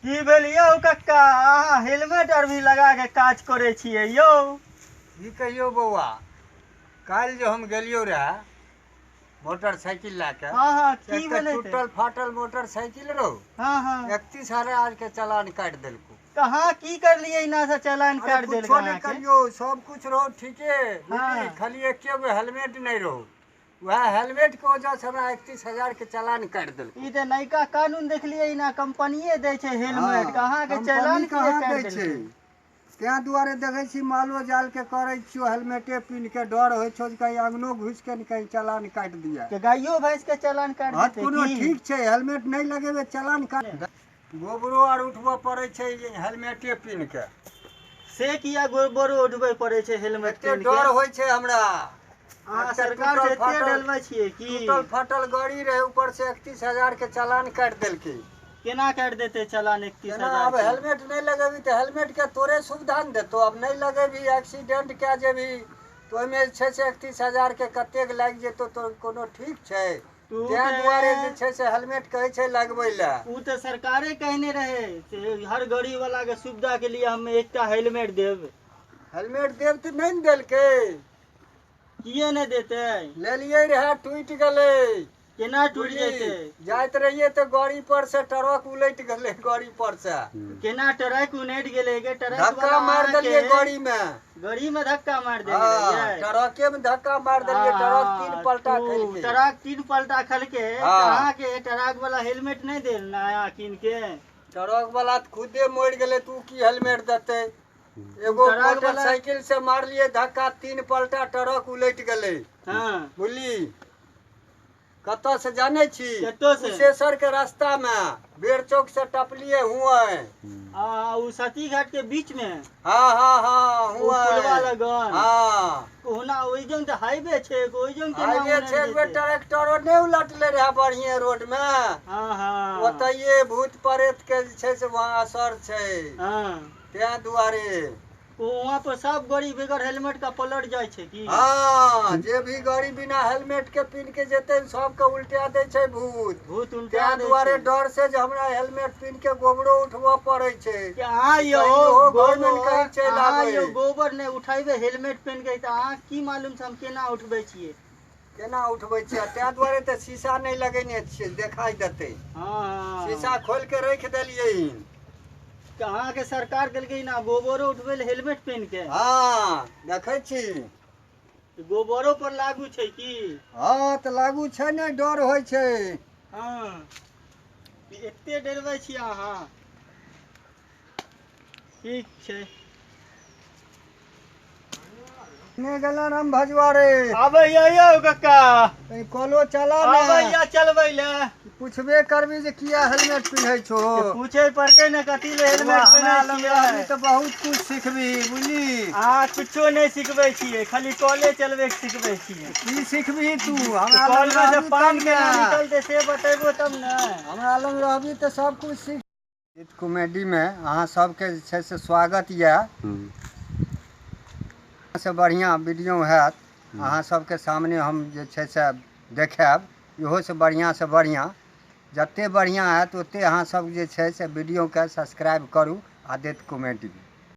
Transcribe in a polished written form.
की भेल यौ कक्का, अहाँ हेलमेट आर भी लगा के काज करे छियै यौ? की कहियो बौआ, काल्हि जो हम गेलियो रहे मोटरसाइकिल लाके, हाँ की भेलै? टूटल फाटल मोटरसाइकिल रहो। हाँ 31,000 के चालान काट दिलको। कहाँ की करलियै इना से चालान काट देल? कुछो नहीं करियो, सब कुछ रहो ठीके, हाँ। खाली एके गो हेलमेट नहीं रहो। वह हेलमेट के वजह से हमरा 31,000 के चालान काट दिलको। ई ते नयका कानून देखलियै ना, कंपनीये दै छै हेलमेट, कहाँ के चालान कहाँ काट दै छै? देलकै? तैं दुआरे देखै छी मालो जाल के करे छियो, हेलमेटे पिन के डर होइ छो कहीं अंगनो घुस के कहीं चालान काट दिया। के गाइयो भैंस के चालान काट देते कोनो की? ठीक छै, हेलमेट नहीं लगेबे चालान काट। गोबरो आर उठबो पड़े छै हेलमेटे पिन के। से किया गोबरो उठबै पड़े छै हेलमेट एते पिन के? डर होइ छै हमरा। अहाँ सरकार से एते डरबै छियै की? टूटल फाटल गाड़ी रहे, ऊपर से 31,000 के चालान काट देलकै। केना काट देते चालान 31,000? अब हेलमेट नहीं लगेबी तो हेलमेट के तोरे सुविधा न देतो। अब नहीं लगेबी, एक्सीडेंट क्या जेबी तो ओहिमे 31,000 के कतेक लाग जेतो, तो कोनो ठीक छै? तैं दुआरे जे छै से हेलमेट कहै छै लगबै ले। उ तो सरकारे कहने रहे से हर गाड़ी वाला के सुविधा के लिए हम एकटा हेलमेट देब। हेलमेट देब तो नहीं न देलकै। किए नहीं देते? लेलिए रहे, टूट गले। केना टूट जेते? जाइत रहिए तो गाड़ी पर से ट्रक उलट गले, गाड़ी पर से। केना ट्रक उलट गेले? के ट्रक धक्का मार दिलिए गाड़ी में। गाड़ी में धक्का मार देले रहिए? ट्रके में धक्का मार दिलिए, ट्रक 3 पलटा खलके। ट्रक 3 पलटा खलके? कहाँ के ट्रक वाला हेलमेट नहीं दे नया कीन के? ट्रक वाला खुदे मोड़ गेले, तू की हेलमेट देते? एगो मोटरसाइकिल से मारलिए धक्का, 3 पलटा ट्रक उलट गले। हाँ बुझली? कत से जाने छी? कुशेश्वर के रास्ता में बेर चौक से टपलिए हुआ। उ सती घाट के बीच में? हाँ हुआ। पुलवा लगन? हाँ ओना ओइ जंग त हाईवे छै, ओइ जंग के नाम हाईवे छै। ट्रैक्टर नहीं उलटले रहे बढ़िया रोड में। हाँ ओतइये भूत प्रेत के जे छै से वहाँ असर छै। तैं दुआरे वहाँ पर सब गाड़ी बगैर हेलमेट का पलट जाए छै की? हाँ, जे भी गाड़ी बिना हेलमेट के पिन के जेते सबके उल्टा दे छै भूत। भूत उल्टा दे छै। दुआरे डर से जे हमरा हेलमेट पिन के गोबरो उठबो पड़े छै। कि अहाँ यो गवर्नमेंट कहै छै लागे। यो गोबर नहीं उठाइबे हेलमेट पिन के, त अहाँ की मालूम से हम केना उठबै छियै? केना उठबै छियै? तैं दुआरे त शीशा नहीं लगेने छियै, देखाई देते। शीशा खोल के रख देलिए। कहाँ के सरकार देलकै ना गोबरो उठबै ले हेलमेट पिन के? हाँ देखे छी। गोबरो पर लागू छै की? हाँ तो लागू छै ने, डर होइ छै। हाँ एते डरबै छी अहाँ? ठीक छै। ने गेला राम भजवारे। आबै यौ कक्का, कॉलो चला ने। आबै या चलबै ले। पूछबे करबी जे किया हेलमेट पिन्है छो? पूछे पड़ते ने कथी ले हेलमेट पिन्है छियै? तो बहुत कुछ सिखबी, बुझली? अहाँ कुछो नहीं सिखबै छियै, खाली कॉले चलबै के सिखबै छियै। की सिखबी तू? हमरा कॉल में से पानी केना निकलते से बतेबो तब ने। हमरा लग रहबी तो सब कुछ सीख। कॉमेडी में अहाँ सबके जे छै से स्वागत ये। से बढ़िया वीडियो हैत अहाँ सबके सामने हम जे छै से देखाब। इहो से बढ़िया जते बढ़िया हैत ओते अहाँ सब जे छै से वीडियो के सब्सक्राइब करू आदित्य कॉमेडी।